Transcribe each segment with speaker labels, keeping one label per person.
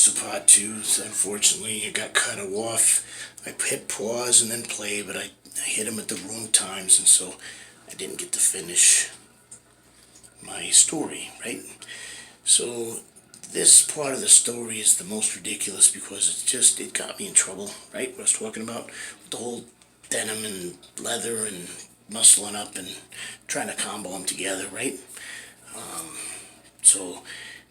Speaker 1: this is part two. So unfortunately, I got cut off. I hit pause and then play, but I hit him at the wrong times, and so I didn't get to finish my story, right? So this part of the story is the most ridiculous because it got me in trouble, right? What I was talking about with the whole denim and leather and muscling up and trying to combo them together, right? So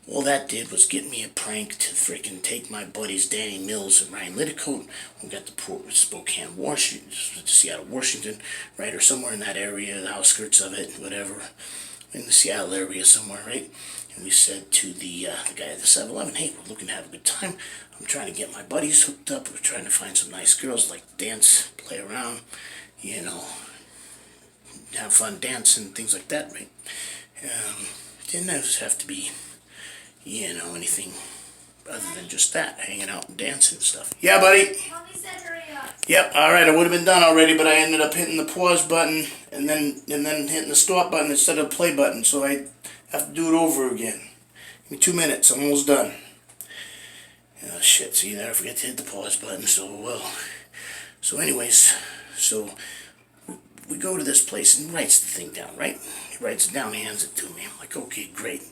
Speaker 1: all that did was get me a prank to freaking take my buddies Danny Mills and Ryan Litticoat, who got to Spokane, Washington, Seattle, Washington, right, or somewhere in that area, the outskirts of it, whatever, in the Seattle area somewhere, right? And we said to the guy at the 7-Eleven, hey, we're looking to have a good time. I'm trying to get my buddies hooked up. We're trying to find some nice girls, like dance, play around, you know, have fun dancing, things like that, right? Didn't have to be, you know, anything other than just that, hanging out and dancing and stuff. Yeah, buddy?
Speaker 2: Mommy said hurry up.
Speaker 1: Yep, alright, I would have been done already, but I ended up hitting the pause button and then hitting the stop button instead of the play button, so I have to do it over again. Give me 2 minutes, I'm almost done. Oh, shit, see, there I forget to hit the pause button, so anyways, so we go to this place and he writes the thing down, right? He writes it down, he hands it to me. I'm like, okay, great.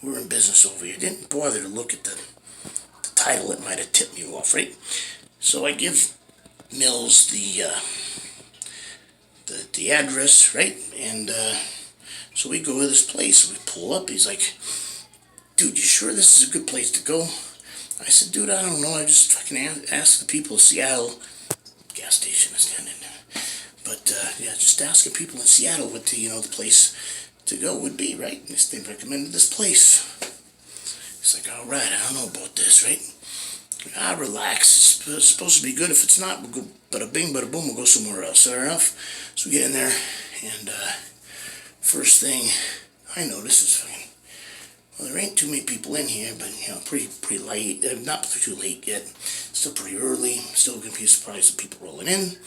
Speaker 1: We're in business over here. Didn't bother to look at the title. It might have tipped me off, right? So I give Mills the address, right? And so we go to this place. We pull up. He's like, dude, you sure this is a good place to go? I said, dude, I don't know. I just fucking asked the people of Seattle. Gas station is down in there. But, yeah, just asking people in Seattle what the place to go would be, right? And they recommended this place. It's like, all right, I don't know about this, right? Relax. It's supposed to be good. If it's not, we'll go bada bing, bada boom, we'll go somewhere else. Fair enough? So we get in there, and first thing I notice is fucking, well, there ain't too many people in here, but, pretty late. Not too late yet. Still pretty early. Still gonna be surprised at people rolling in.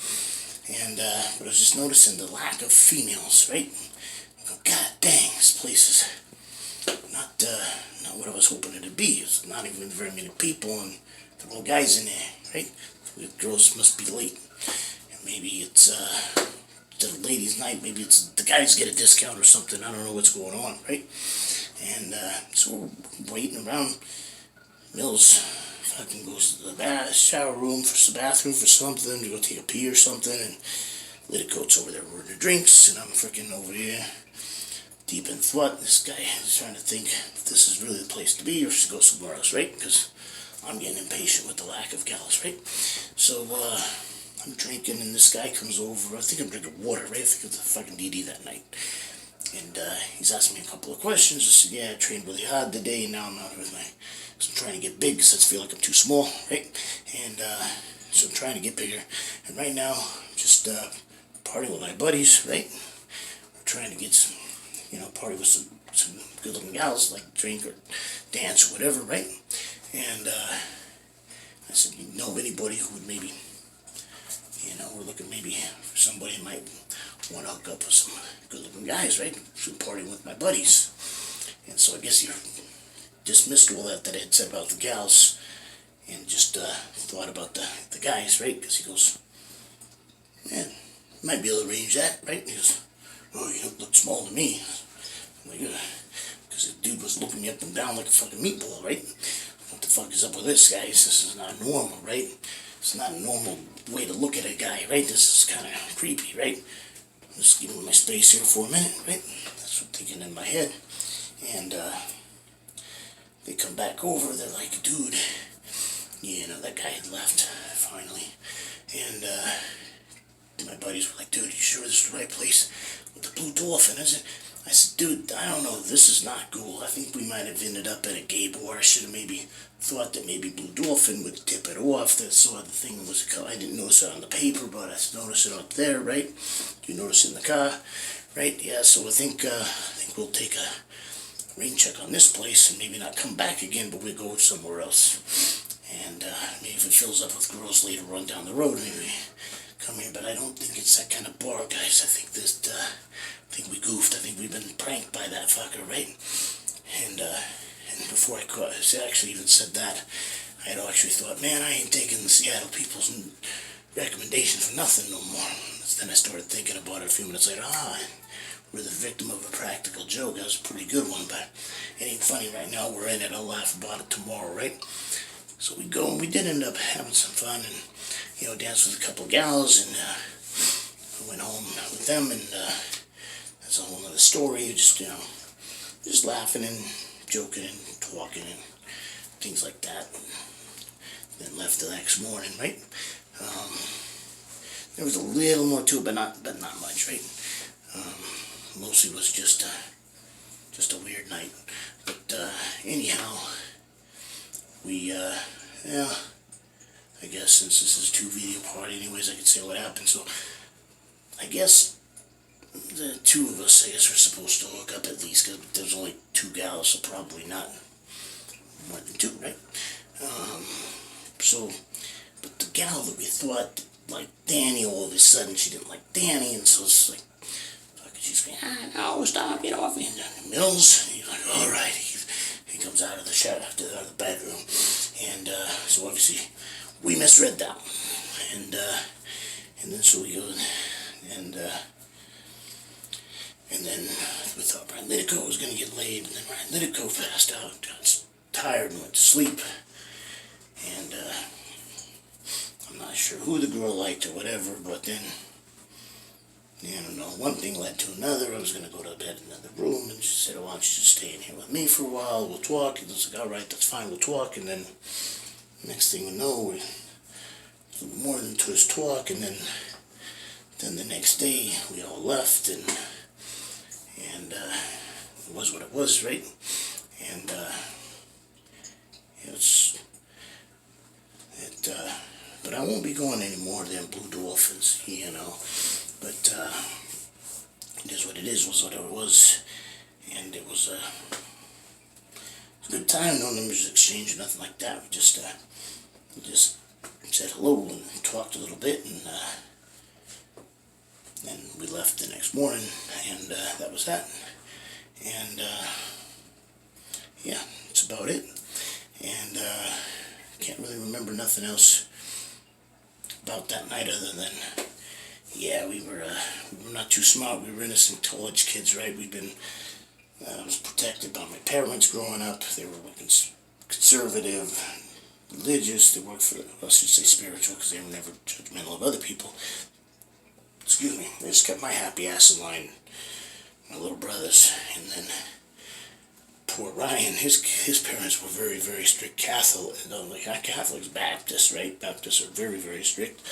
Speaker 1: And, but I was just noticing the lack of females, right? I go, God dang, this place is not what I was hoping it'd be. It's not even very many people, and there are all guys in there, right? The girls must be late. And maybe it's the ladies' night, maybe it's the guys get a discount or something. I don't know what's going on, right? And so we're waiting around. Mills fucking goes to the shower room for the bathroom for something, to go take a pee or something, and Litticoat's over there ordering drinks, and I'm freaking over here deep in thought. This guy is trying to think if this is really the place to be or should go somewhere else, right? Because I'm getting impatient with the lack of gals, right? So I'm drinking, and this guy comes over. I think I'm drinking water, right? I think it's a fucking DD that night. And he's asking me a couple of questions. I said, yeah, I trained really hard today, and now I'm out with so I'm trying to get big because I feel like I'm too small, right? And so I'm trying to get bigger. And right now, I'm just partying with my buddies, right? We're trying to get some, party with some good-looking gals, like drink or dance or whatever, right? And I said, you know of anybody who would maybe, we're looking maybe for somebody who might want to hook up with some good-looking guys, right? So I'm partying with my buddies. And so I guess he dismissed all that I had said about the gals and just thought about the guys, right? Because he goes, man, might be able to arrange that, right? He goes, oh, you don't look small to me. I'm like, because the dude was looking me up and down like a fucking meatball, right? What the fuck is up with this, guys? This is not normal, right? It's not a normal way to look at a guy, right? This is kind of creepy, right? Just give me my space here for a minute, right? That's what I'm thinking in my head. And they come back over, they're like, dude, that guy had left, finally. And my buddies were like, dude, you sure this is the right place with the Blue Dolphin, is it? I said, dude, I don't know, this is not cool. I think we might have ended up at a gay bar. I should have maybe thought that maybe Blue Dolphin would tip it off. That saw the thing was, I didn't notice it on the paper, but I noticed it up there, right? You notice it in the car, right? Yeah, so I think we'll take a rain check on this place and maybe not come back again, but we'll go somewhere else. And maybe if it fills up with girls later on down the road, maybe come here. But I don't think it's that kind of bar, guys. I think we goofed. I think we've been pranked by that fucker, right? And before I actually even said that, I had actually thought, man, I ain't taking the Seattle people's recommendation for nothing no more. Then I started thinking about it a few minutes later. We're the victim of a practical joke. That was a pretty good one, but it ain't funny right now. We're in it. I'll laugh about it tomorrow, right? So we go, and we did end up having some fun, and danced with a couple of gals, and I went home with them, and that's a whole other story. Just laughing and joking and talking and things like that. And then left the next morning, right? There was a little more to it, but not much, right? Mostly was just a weird night. But anyhow, we I guess since this is a 2-video party, anyways, I could say what happened. So I guess the two of us, were supposed to hook up at least, because there's only 2 gals, so probably not more than 2, right? But the gal that we thought like Danny, all of a sudden she didn't like Danny, and so it's like, she's going, no, stop, get off me. And Mills, he's like, all right. He comes out of the shower, out of the bedroom, and so obviously we misread that one, and then so we go, and then we thought Brian Lidico was going to get laid, and then Brian Lidico passed out, got tired, and went to sleep, and I'm not sure who the girl liked or whatever, but then, I don't know, one thing led to another. I was going to go to bed in another room, and she said, why don't you just stay in here with me for a while, we'll talk. And I was like, all right, that's fine, we'll talk. And then next thing we know, more than just talk, and then the next day we all left, and it was what it was, right? And but I won't be going any more than Blue Dolphins, but it is what it is, was what it was, and it was a good time. No numbers exchanged or nothing like that. We just said hello and talked a little bit, and then we left the next morning, and that was that. And yeah, that's about it. And can't really remember nothing else about that night other than, yeah, we were not too smart. We were innocent college kids, right? I was protected by my parents growing up. They were conservative, religious. They worked for, I should say spiritual, because they were never judgmental of other people. Excuse me. They just kept my happy ass in line, my little brothers. And then poor Ryan, his parents were very, very strict Catholic. Like Catholics, Baptists, right? Baptists are very, very strict.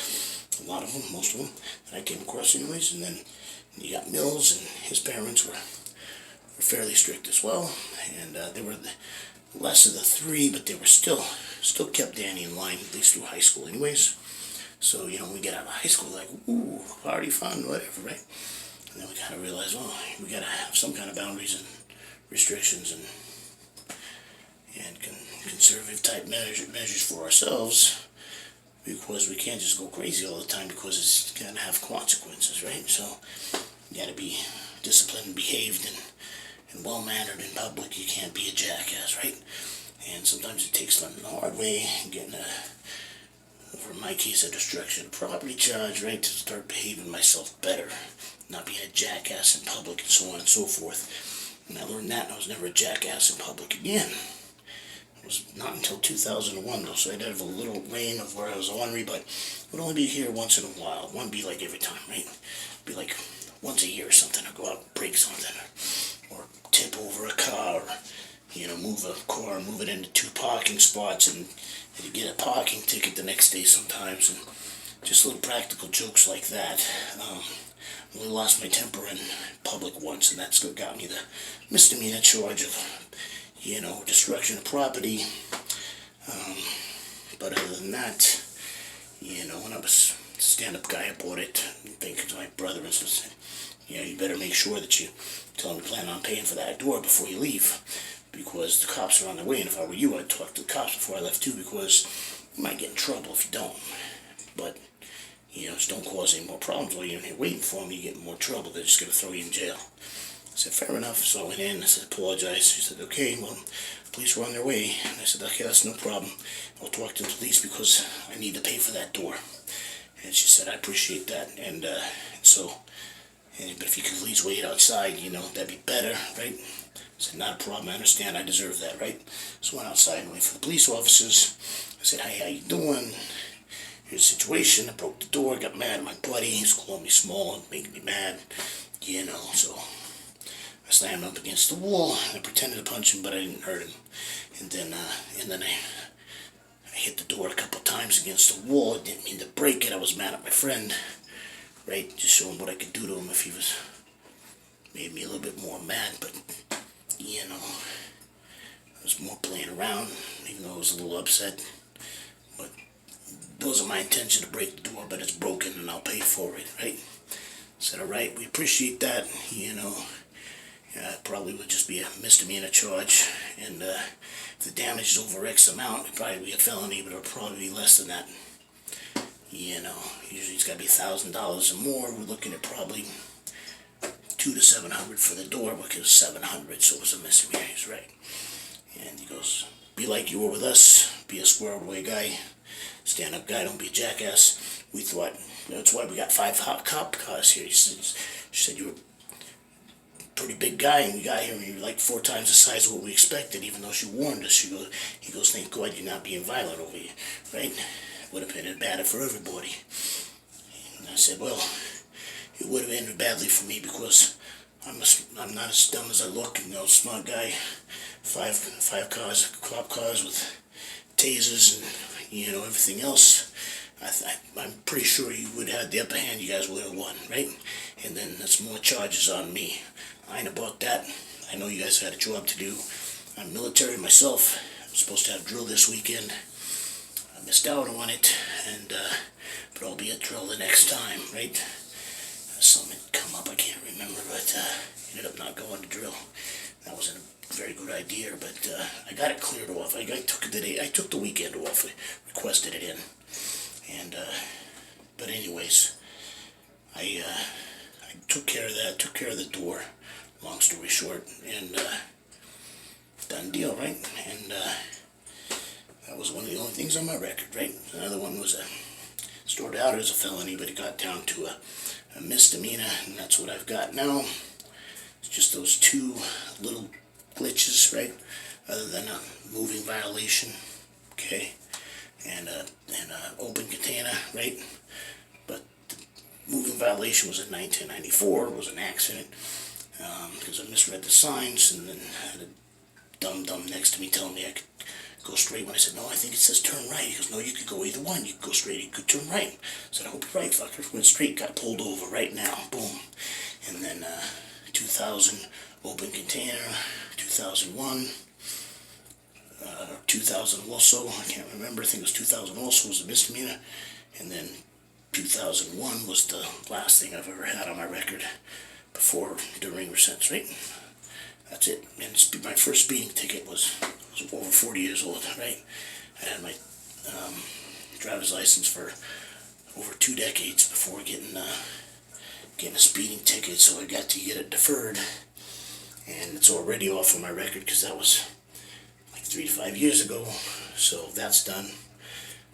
Speaker 1: A lot of them, most of them, that I came across anyways. And then you got Mills, and his parents were fairly strict as well. And they were less of the 3, but they were still kept Danny in line, at least through high school anyways. So, we get out of high school like, ooh, party, fun, whatever, right? And then we kind of realize, well, we got to have some kind of boundaries and restrictions and conservative type measures for ourselves, because we can't just go crazy all the time, because it's going to have consequences, right? So you got to be disciplined and behaved and well-mannered in public. You can't be a jackass, right? And sometimes it takes learning the hard way, getting or in my case, a destruction of property charge, right, to start behaving myself better, not being a jackass in public, and so on and so forth. And I learned that, and I was never a jackass in public again. It was not until 2001, though, so I did have a little reign of where I was ornery, but it would only be here once in a while. It wouldn't be like every time, right? It'd be like once a year or something. I'd go out and break something, or tip over a car, or, move a car, move it into 2 parking spots, and you get a parking ticket the next day sometimes, and just little practical jokes like that. I only lost my temper in public once, and that's what got me the misdemeanor charge of, destruction of property. But other than that, when I was a stand-up guy, I bought it, thinking to my brother and said, you better make sure that you tell them you plan on paying for that door before you leave, because the cops are on their way, and if I were you, I'd talk to the cops before I left too, because you might get in trouble if you don't. But just don't cause any more problems while you're in here waiting for them. You get in more trouble. They're just going to throw you in jail. I said, fair enough. So I went in, I said, apologize. She said, okay, well, police were on their way. And I said, okay, that's no problem. I'll talk to the police because I need to pay for that door. And she said, I appreciate that. And so, but if you could please wait outside, that'd be better, right? I said, not a problem, I understand, I deserve that, right? So I went outside and waited for the police officers. I said, hey, how you doing? Here's the situation. I broke the door, got mad at my buddy. He's calling me small and making me mad, so I slammed him up against the wall. I pretended to punch him, but I didn't hurt him. And then I hit the door a couple times against the wall. I didn't mean to break it. I was mad at my friend, right? Just showing what I could do to him if he made me a little bit more mad. But, I was more playing around, even though I was a little upset. But it wasn't my intention to break the door, but it's broken and I'll pay for it, right? I said, all right, we appreciate that, it probably would just be a misdemeanor charge, and if the damage is over X amount, it'd probably be a felony, but it'll probably be less than that. Usually it's got to be $1,000 or more. We're looking at probably $200 to $700 for the door, because $700, so it was a misdemeanor. He's right. And he goes, be like you were with us, be a square away guy, stand up guy, don't be a jackass. We thought, that's why we got 5 hot cop cars here. She said you were pretty big guy, and we got here and you were like 4 times the size of what we expected, even though she warned us. He goes, thank God you're not being violent over here, right? Would have been bad for everybody. And I said, well, it would have ended badly for me because I'm not as dumb as I look, smart guy. 5 cars, cop cars with tasers and, everything else. I'm pretty sure you would have had the upper hand. You guys would have won, right? And then that's more charges on me. I ain't about that. I know you guys had a job to do. I'm military myself. I was supposed to have drill this weekend. I missed out on it, but I'll be at drill the next time, right? Something come up, I can't remember, but ended up not going to drill. That wasn't a very good idea, but I got it cleared off. I took the weekend off. I requested it in, and but anyways, I took care of that. Took care of the door. Long story short, and done deal, right? And that was one of the only things on my record, right? Another one was stored out as a felony, but it got down to a misdemeanor, and that's what I've got now. It's just those 2 little glitches, right? Other than a moving violation, okay, and an open container, right? But the moving violation was in 1994. It was an accident because I misread the signs, and then had a dumb next to me telling me I could go straight when I said, no, I think it says turn right. He goes, no, you could go either one. You could go straight, you could turn right. I said, I hope you're right, fucker. Went straight, got pulled over right now. Boom. And then 2000 open container, 2001, 2000 also, I can't remember, I think it was 2000 also was a misdemeanor, and then 2001 was the last thing I've ever had on my record before, during, or since, right? That's it. And my first speeding ticket was over 40 years old, right? I had my driver's license for over 2 decades before getting a speeding ticket, so I got to get it deferred, and it's already off of my record because that was like 3 to 5 years ago, so that's done.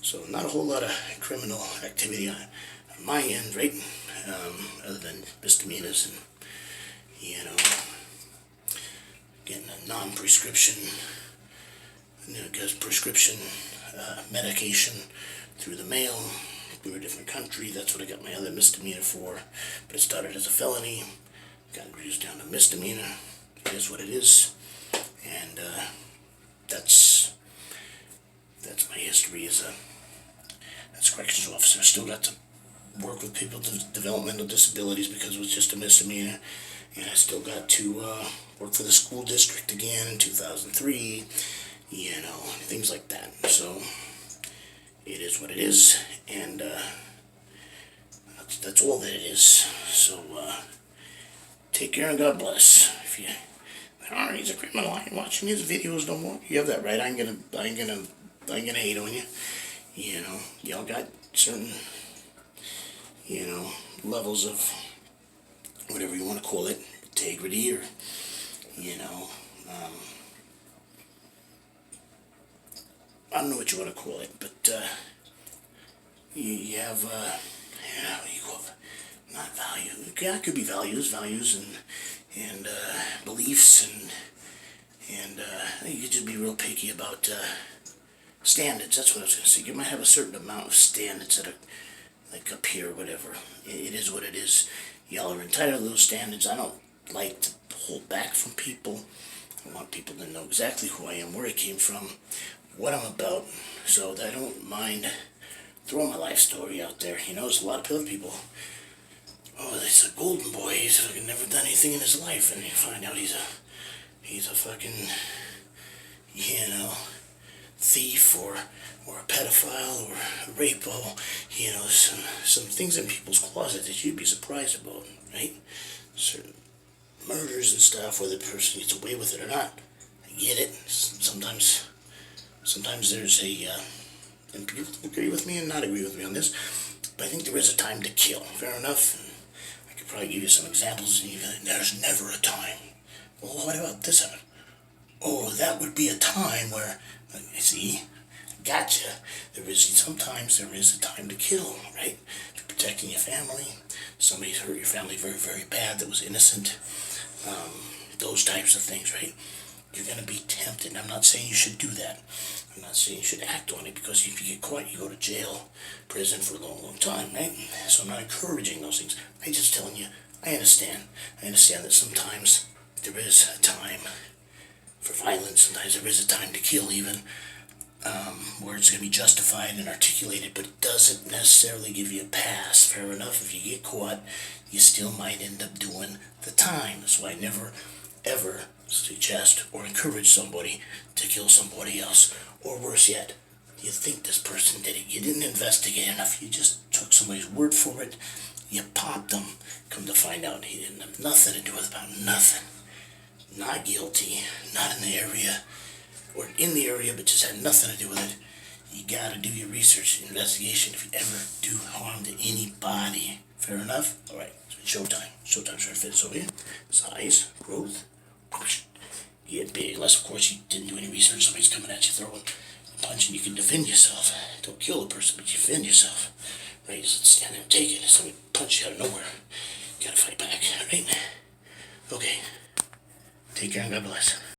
Speaker 1: So not a whole lot of criminal activity on my end, right? Other than misdemeanors and, getting a non-prescription, prescription medication through the mail through a different country. That's what I got my other misdemeanor for. But it started as a felony, got reduced down to misdemeanor. It is what it is, and that's my history as a corrections officer. Still got to work with people with developmental disabilities because it was just a misdemeanor, and I still got to work for the school district again in 2003, things like that. So it is what it is, and that's all that it is. So take care and God bless. If you, he's a criminal, I ain't watching his videos no more. You have that right. I ain't gonna hate on you. Y'all got certain, levels of whatever you want to call it. integrity, or, you know, I don't know what you want to call it, but you have, yeah, you call it, not value. Yeah, it could be values and beliefs, and you could just be real picky about standards. That's what I was going to say. You might have a certain amount of standards that are like up here or whatever. It is what it is. Y'all are entitled to those standards. I don't like to hold back from people. I want people to know exactly who I am, where I came from, what I'm about, so that I don't mind throwing my life story out there. You know, there's a lot of other people, oh, he's a golden boy, he's fucking never done anything in his life, and you find out he's a fucking, you know, thief or a pedophile or a rapo. You know, some things in people's closet that you'd be surprised about, right? Certain murders and stuff, whether the person gets away with it or not. I get it. Sometimes there's a, and people agree with me and not agree with me on this, but I think there is a time to kill. Fair enough. And I could probably give you some examples, and there's never a time. Well, what about this one? Oh, that would be a time where, see, gotcha. Sometimes there is a time to kill, right? If you're protecting your family, somebody's hurt your family very, very bad that was innocent, those types of things, right? You're going to be tempted. I'm not saying you should do that. I'm not saying you should act on it, because if you get caught, you go to jail, prison for a long, long time, right? So I'm not encouraging those things. I'm just telling you, I understand. I understand that sometimes there is a time for violence. Sometimes there is a time to kill, even, where it's going to be justified and articulated, but it doesn't necessarily give you a pass. Fair enough, if you get caught, you still might end up doing the time. That's why I never, ever suggest or encourage somebody to kill somebody else. Or worse yet, you think this person did it. You didn't investigate enough. You just took somebody's word for it. You popped them. Come to find out he didn't have nothing to do with it, about nothing. Not guilty, not in the area, or in the area, but just had nothing to do with it. You gotta do your research and investigation if you ever do harm to anybody. Fair enough? Alright, so it's showtime. Showtime's trying to fit this over here. Size, growth, get big. Unless, of course, you didn't do any research. Somebody's coming at you, throwing a punch, and you can defend yourself. Don't kill the person, but you defend yourself. Right? You just stand there and take it. If somebody punches you out of nowhere, you gotta fight back. Right? Okay. Take care and God bless.